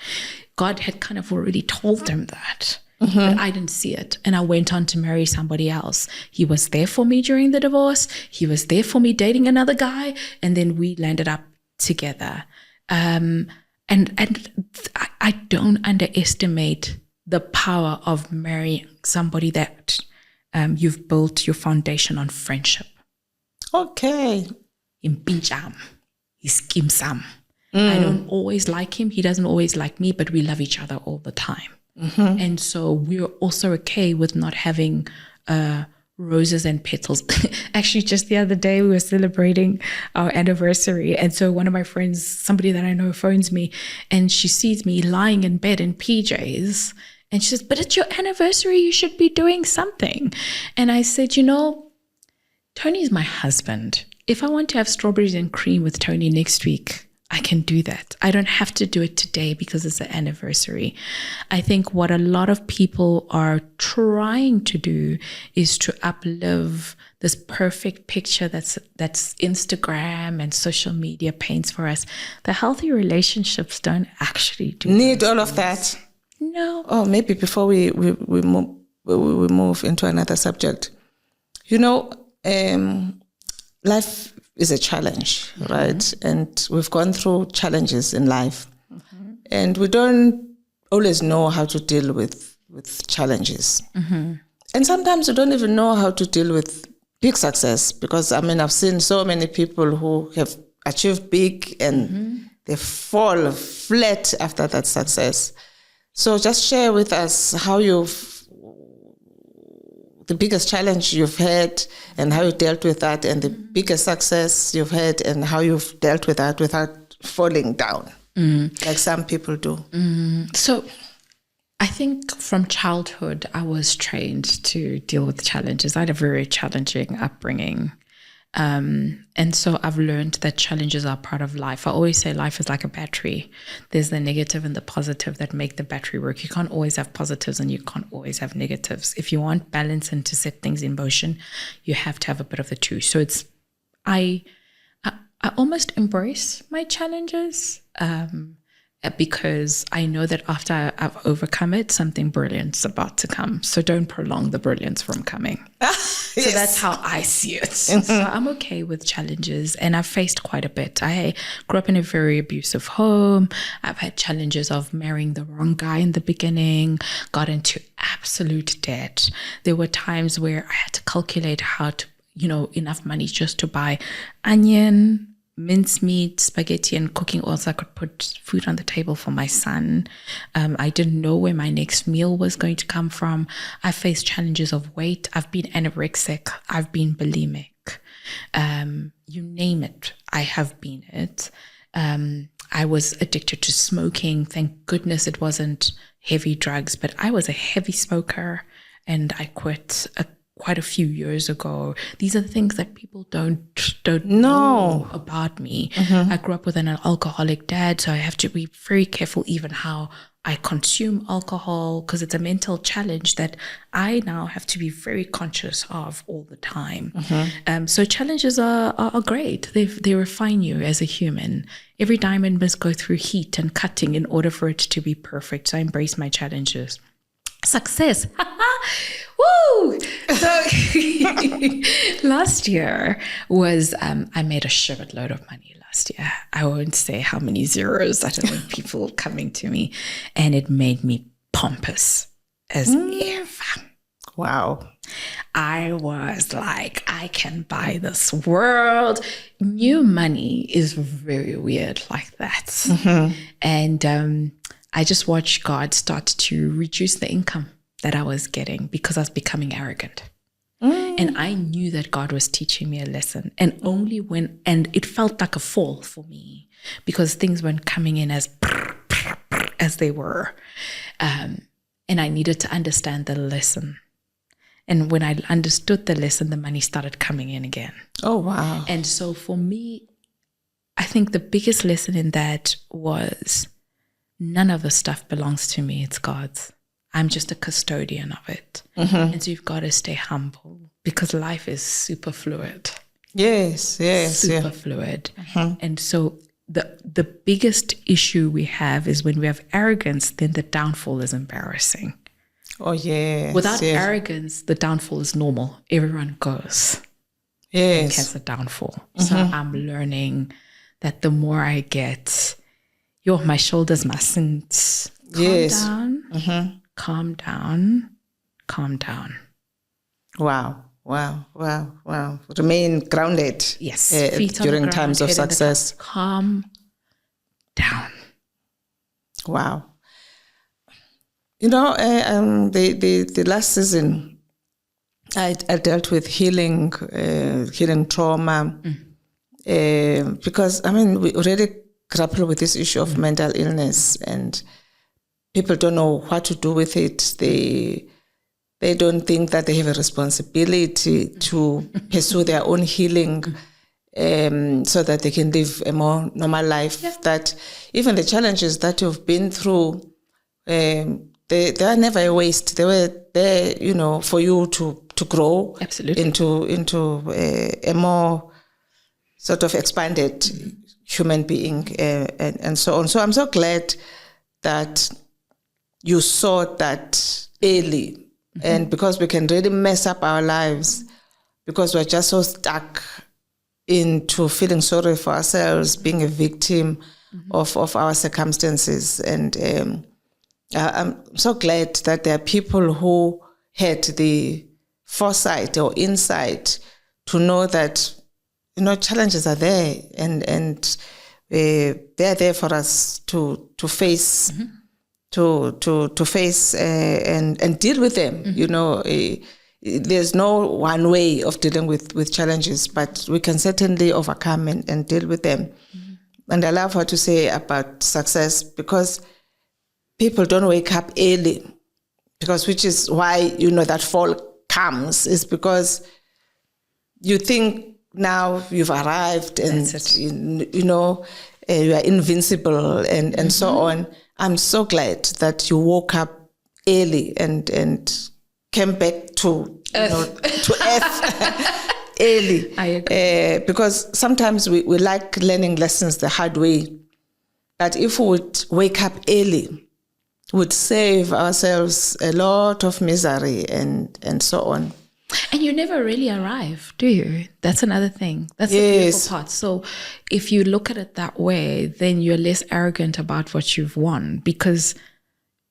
God had kind of already told him that. But I didn't see it. And I went on to marry somebody else. He was there for me during the divorce. He was there for me dating another guy. And then we landed up together. And I don't underestimate the power of marrying somebody that you've built your foundation on friendship. Okay. Impinjam. Iskimsam. I don't always like him. He doesn't always like me, but we love each other all the time. And so we're also okay with not having roses and petals. Actually, just the other day, we were celebrating our anniversary. And so one of my friends, somebody that I know, phones me and she sees me lying in bed in PJs. And she says, but it's your anniversary. You should be doing something. And I said, you know, Tony's my husband. If I want to have strawberries and cream with Tony next week, I can do that. I don't have to do it today because it's an anniversary. I think what a lot of people are trying to do is to uplive this perfect picture that's Instagram and social media paints for us. The healthy relationships don't actually need all of that. No. Oh, maybe before we move into another subject. You know, life is a challenge, right? And we've gone through challenges in life. And we don't always know how to deal with challenges. And sometimes we don't even know how to deal with big success because, I mean, I've seen so many people who have achieved big and they fall flat after that success. So just share with us how the biggest challenge you've had and how you dealt with that, and the biggest success you've had and how you've dealt with that without falling down, like some people do. So I think from childhood, I was trained to deal with challenges. I had a very challenging upbringing. And so I've learned that challenges are part of life. I always say life is like a battery. There's the negative and the positive that make the battery work. You can't always have positives and you can't always have negatives. If you want balance and to set things in motion, you have to have a bit of the two. So I almost embrace my challenges because I know that after I've overcome it, something brilliant's about to come. So don't prolong the brilliance from coming. So that's how I see it. So I'm okay with challenges, and I've faced quite a bit. I grew up in a very abusive home. I've had challenges of marrying the wrong guy in the beginning, got into absolute debt. There were times where I had to calculate how to, enough money just to buy onion, mincemeat, spaghetti, and cooking oil so I could put food on the table for my son. I didn't know where my next meal was going to come from. I faced challenges of weight. I've been anorexic. I've been bulimic. You name it, I have been it. I was addicted to smoking. Thank goodness it wasn't heavy drugs, but I was a heavy smoker, and I quit quite a few years ago. These are the things that people don't know about me. I grew up with an alcoholic dad, so I have to be very careful even how I consume alcohol, because it's a mental challenge that I now have to be very conscious of all the time. So challenges are great. They refine you as a human. Every diamond must go through heat and cutting in order for it to be perfect. So I embrace my challenges. Success. Woo! So last year was, I made a shitload of money last year. I won't say how many zeros. I don't want people coming to me. And it made me pompous as ever. Wow. I was like, I can buy this world. New money is very weird like that. And I just watched God start to reduce the income that I was getting because I was becoming arrogant. And I knew that God was teaching me a lesson. And and it felt like a fall for me because things weren't coming in as they were. And I needed to understand the lesson. And when I understood the lesson, the money started coming in again. Oh, wow. And so for me, I think the biggest lesson in that was none of the stuff belongs to me. It's God's. I'm just a custodian of it. And so you've got to stay humble because life is super fluid. Yes. Super fluid. And so the biggest issue we have is when we have arrogance, then the downfall is embarrassing. Oh, yes. Without arrogance, the downfall is normal. Everyone goes. Yes. Has a downfall. So I'm learning that the more I get, my shoulders mustn't calm down. Calm down. Wow. Remain grounded. Yes. During times of success. Calm down. Wow. You know, the last season, I dealt with healing trauma, because we already grapple with this issue of mental illness, and people don't know what to do with it. They don't think that they have a responsibility to pursue their own healing, so that they can live a more normal life. Yeah. That even the challenges that you've been through, they are never a waste. They were there, for you to grow. Absolutely. into a more sort of expanded human being, and so on. So I'm so glad that you saw that early, and because we can really mess up our lives because we're just so stuck into feeling sorry for ourselves, being a victim of our circumstances. And I'm so glad that there are people who had the foresight or insight to know that, challenges are there, and they're there for us to face, to face and deal with them. There's no one way of dealing with challenges, but we can certainly overcome and deal with them. And I love what you say about success, because people don't wake up early, which is why, that fall comes, is because you think now you've arrived and, you are invincible and so on. I'm so glad that you woke up early and came back to earth early. I agree. Because sometimes we like learning lessons the hard way. But if we would wake up early, would save ourselves a lot of misery and so on. And you never really arrive, do you? That's another thing. That's the beautiful part. So if you look at it that way, then you're less arrogant about what you've won, because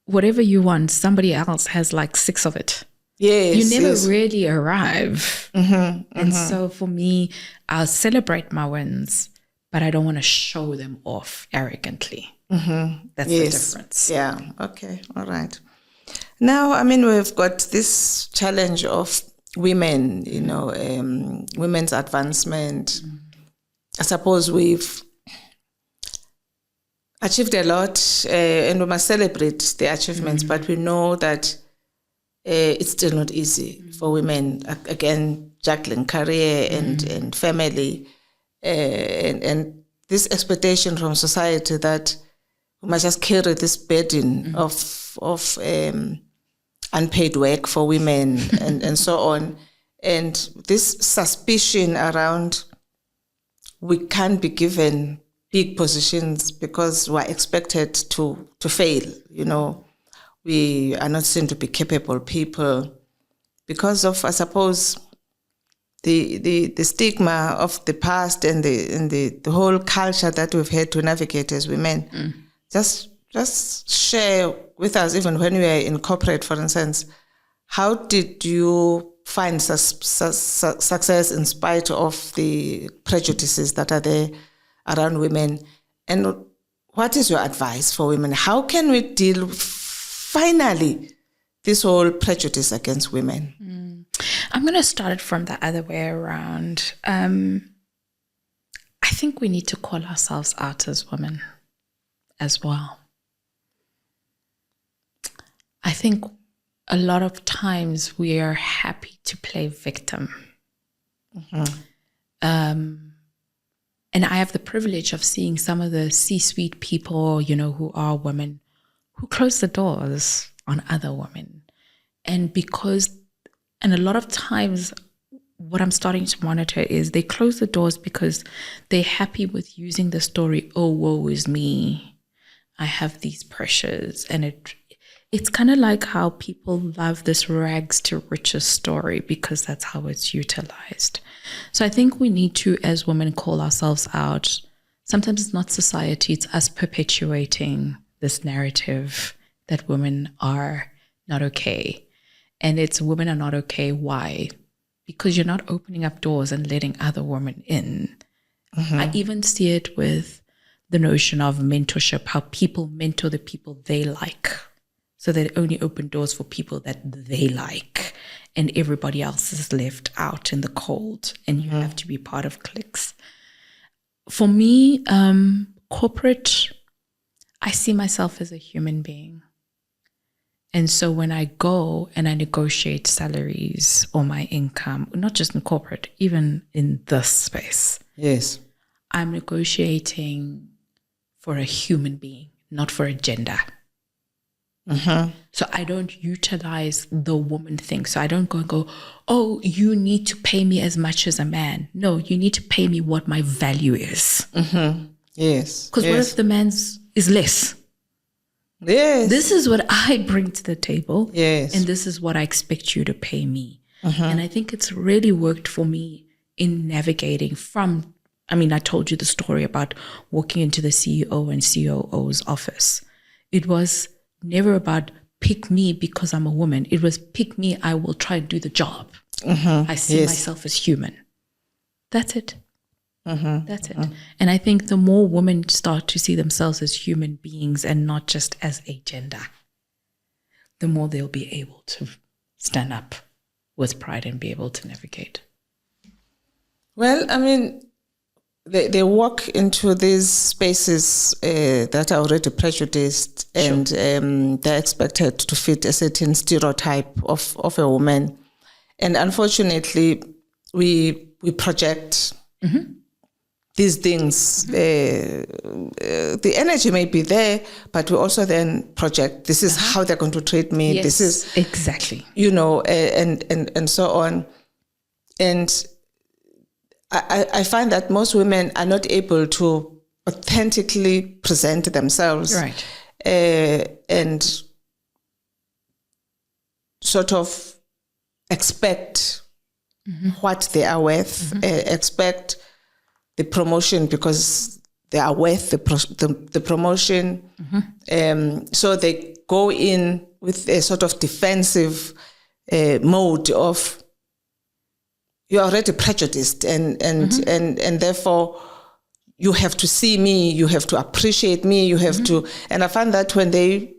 whatever you want, somebody else has like 6 of it. Yes. You never really arrive. And so for me, I'll celebrate my wins, but I don't want to show them off arrogantly. That's the difference. Yeah. Okay. All right. Now, I mean, we've got this challenge of women, women's advancement. I suppose we've achieved a lot, and we must celebrate the achievements, but we know that it's still not easy for women, again, juggling career and family, and this expectation from society that we must just carry this burden of unpaid work for women and so on. And this suspicion around we can't be given big positions because we're expected to fail, We are not seen to be capable people because of, I suppose, the stigma of the past and the whole culture that we've had to navigate as women. Just share with us, even when we are in corporate, for instance, how did you find success in spite of the prejudices that are there around women? And what is your advice for women? How can we deal finally this whole prejudice against women? I'm going to start it from the other way around. I think we need to call ourselves out as women as well. I think a lot of times we are happy to play victim. And I have the privilege of seeing some of the C-suite people, who are women, who close the doors on other women. And a lot of times what I'm starting to monitor is they close the doors because they're happy with using the story, oh, woe is me, I have these pressures. And it's kind of like how people love this rags to riches story because that's how it's utilized. So I think we need to, as women, call ourselves out. Sometimes it's not society, it's us perpetuating this narrative that women are not okay. And it's women are not okay. Why? Because you're not opening up doors and letting other women in. I even see it with the notion of mentorship, how people mentor the people they like. So they only open doors for people that they like, and everybody else is left out in the cold, and you have to be part of cliques. For me, corporate, I see myself as a human being. And so when I go and I negotiate salaries or my income, not just in corporate, even in this space, yes, I'm negotiating for a human being, not for a gender. So I don't utilize the woman thing. So I don't go, oh, you need to pay me as much as a man. No, you need to pay me what my value is. Yes. Because what if the man's is less? Yes. This is what I bring to the table. Yes. And this is what I expect you to pay me. And I think it's really worked for me in navigating I told you the story about walking into the CEO and COO's office. It was never about pick me because I'm a woman. It was pick me, I will try and do the job. I see myself as human. That's it. That's it. And I think the more women start to see themselves as human beings and not just as a gender, the more they'll be able to stand up with pride and be able to navigate. Well, they walk into these spaces that are already prejudiced, and they're expected to fit a certain stereotype of a woman. And unfortunately, we project these things. The energy may be there, but we also then project, this is how they're going to treat me. Yes, this is exactly. And so on. And I find that most women are not able to authentically present themselves, right, and sort of expect what they are worth, expect the promotion because they are worth the promotion. So they go in with a sort of defensive mode of, you're already prejudiced and therefore you have to see me, you have to appreciate me, you have to, and I find that when they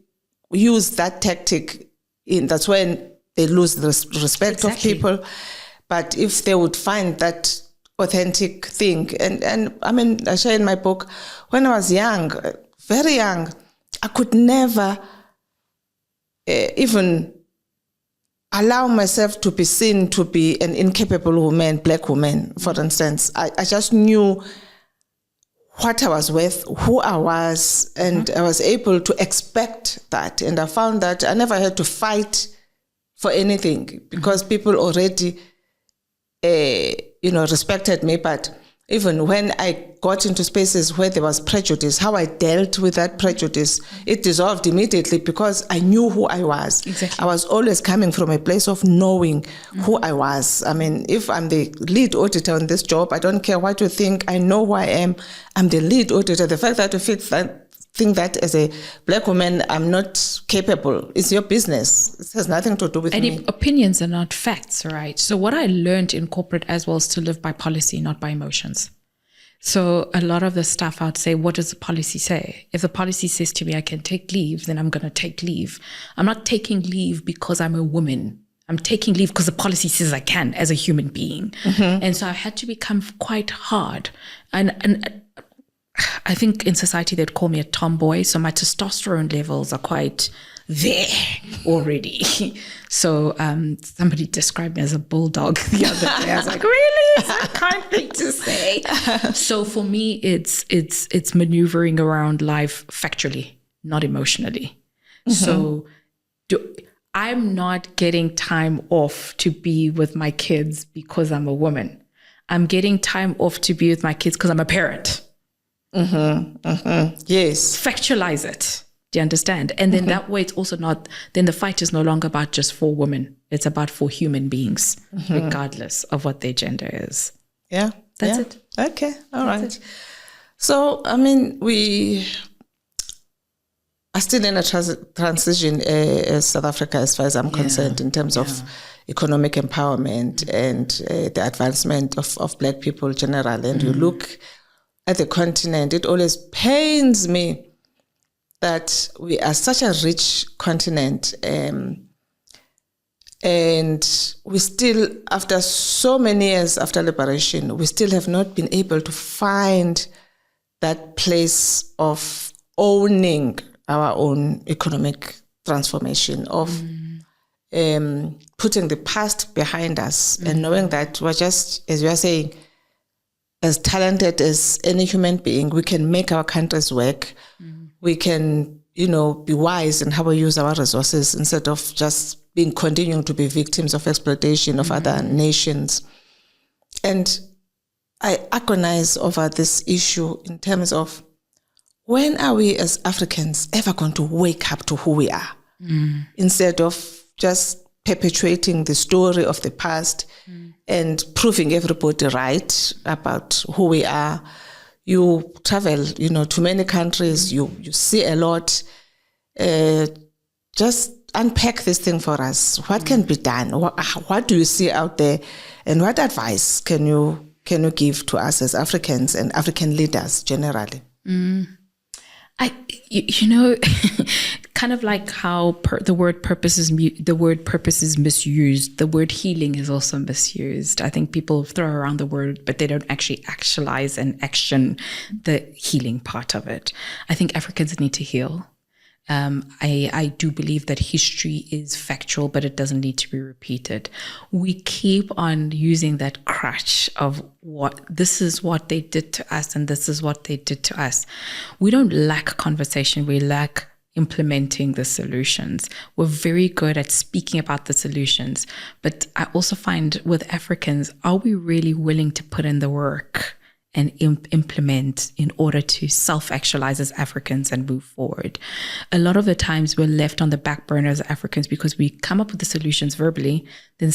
use that tactic, that's when they lose the respect of people. But if they would find that authentic thing, and I mean, I share in my book, when I was young, very young, I could never even allow myself to be seen to be an incapable woman, black woman, for instance. I just knew what I was worth, who I was, and I was able to expect that. And I found that I never had to fight for anything because people already, respected me. But even when I got into spaces where there was prejudice, how I dealt with that prejudice, it dissolved immediately because I knew who I was. Exactly. I was always coming from a place of knowing who I was. I mean, if I'm the lead auditor on this job, I don't care what you think. I know who I am. I'm the lead auditor. The fact that you think that as a black woman I'm not capable, it's your business. It has nothing to do with me. And opinions are not facts, right? So what I learned in corporate as well is to live by policy, not by emotions. So a lot of the stuff I'd say, what does the policy say? If the policy says to me I can take leave, then I'm going to take leave. I'm not taking leave because I'm a woman. I'm taking leave because the policy says I can as a human being. And so I had to become quite hard. And I think in society they'd call me a tomboy. So my testosterone levels are quite there already. So somebody described me as a bulldog the other day. I was like, really? Is that a kind thing to say? So for me, it's maneuvering around life factually, not emotionally. So I'm not getting time off to be with my kids because I'm a woman. I'm getting time off to be with my kids because I'm a parent. Yes. Factualize it. Do you understand? And then that way it's also not, then the fight is no longer about just for women. It's about for human beings, regardless of what their gender is. Yeah. That's it. Okay. All right. So, I mean, we are still in a transition as South Africa, as far as I'm concerned, in terms of economic empowerment and the advancement of black people generally. And you look at the continent, it always pains me that we are such a rich continent, and we still, after so many years after liberation, we still have not been able to find that place of owning our own economic transformation, of putting the past behind us and knowing that we're just, as you are saying, as talented as any human being. We can make our countries work. We can, be wise in how we use our resources instead of just continuing to be victims of exploitation of other nations. And I agonize over this issue in terms of, when are we as Africans ever going to wake up to who we are? Instead of just perpetuating the story of the past and proving everybody right about who we are. You travel, to many countries, you see a lot. Just unpack this thing for us. What can be done? What do you see out there? And what advice can you give to us as Africans and African leaders generally? Kind of like how the word purpose is misused. The word healing is also misused. I think people throw around the word, but they don't actually actualize and action the healing part of it. I think Africans need to heal. I do believe that history is factual, but it doesn't need to be repeated. We keep on using that crutch of this is what they did to us and this is what they did to us. We don't lack conversation. We lack implementing the solutions. We're very good at speaking about the solutions, but I also find with Africans, are we really willing to put in the work and implement in order to self-actualize as Africans and move forward? A lot of the times we're left on the back burner as Africans because we come up with the solutions verbally, then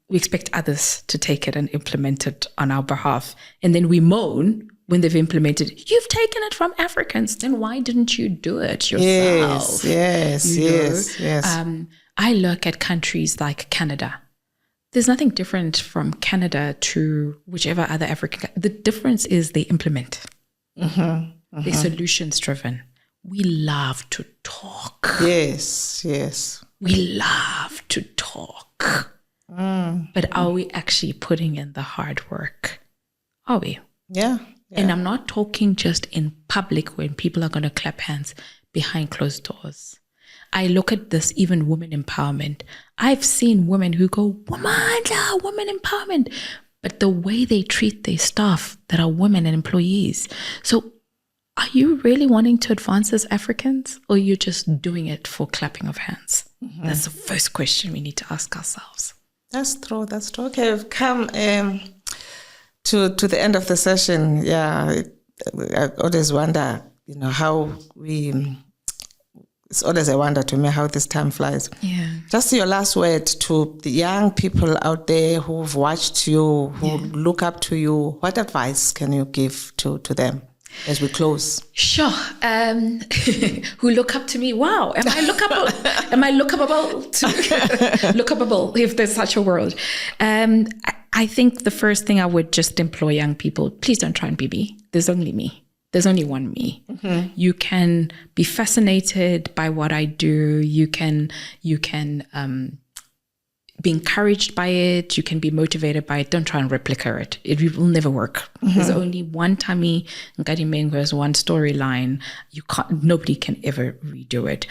we expect others to take it and implement it on our behalf. And then we moan when they've implemented, you've taken it from Africans, then why didn't you do it yourself? Yes. I look at countries like Canada. There's nothing different from Canada to whichever other African. The difference is they implement. They're solutions driven. We love to talk. Yes, yes. We love to talk. But are we actually putting in the hard work? Are we? Yeah. And I'm not talking just in public when people are going to clap hands behind closed doors. I look at this, even women empowerment. I've seen women who go, women empowerment. But the way they treat their staff that are women and employees. So are you really wanting to advance as Africans, or are you just doing it for clapping of hands? That's the first question we need to ask ourselves. That's true. Okay, we've come to the end of the session. Yeah, I always wonder, how it's always a wonder to me how this time flies. Yeah. Just your last word to the young people out there who've watched you, who look up to you. What advice can you give to them as we close? Sure. Who look up to me? Wow. Am I lookable? Am I lookable? Lookable, if there's such a word. I think the first thing I would just implore young people, please don't try and be me. There's only me. There's only one me. You can be fascinated by what I do. You can be encouraged by it. You can be motivated by it. Don't try and replicate it. It will never work. There's only one Thami Nkadimeng who has one storyline. Nobody can ever redo it.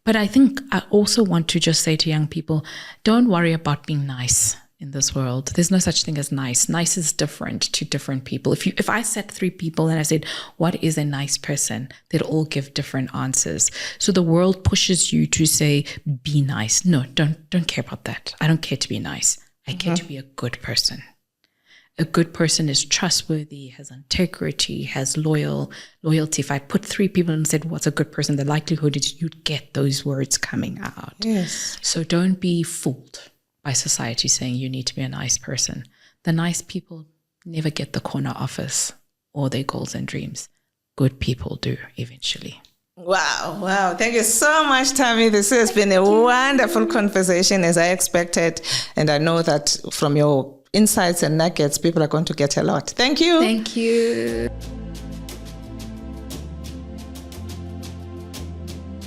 But I think I also want to just say to young people, don't worry about being nice in this world. There's no such thing as nice. Nice is different to different people. If I said 3 people and I said, what is a nice person? They'd all give different answers. So the world pushes you to say, be nice. No, don't care about that. I don't care to be nice. I care to be a good person. A good person is trustworthy, has integrity, has loyalty. If I put 3 people and said, what's a good person? The likelihood is you'd get those words coming out. Yes. So don't be fooled by society saying you need to be a nice person. The nice people never get the corner office or their goals and dreams. Good people do eventually. Wow. Thank you so much, Thami. This has been a wonderful conversation, as I expected. And I know that from your insights and nuggets, people are going to get a lot. Thank you. Thank you.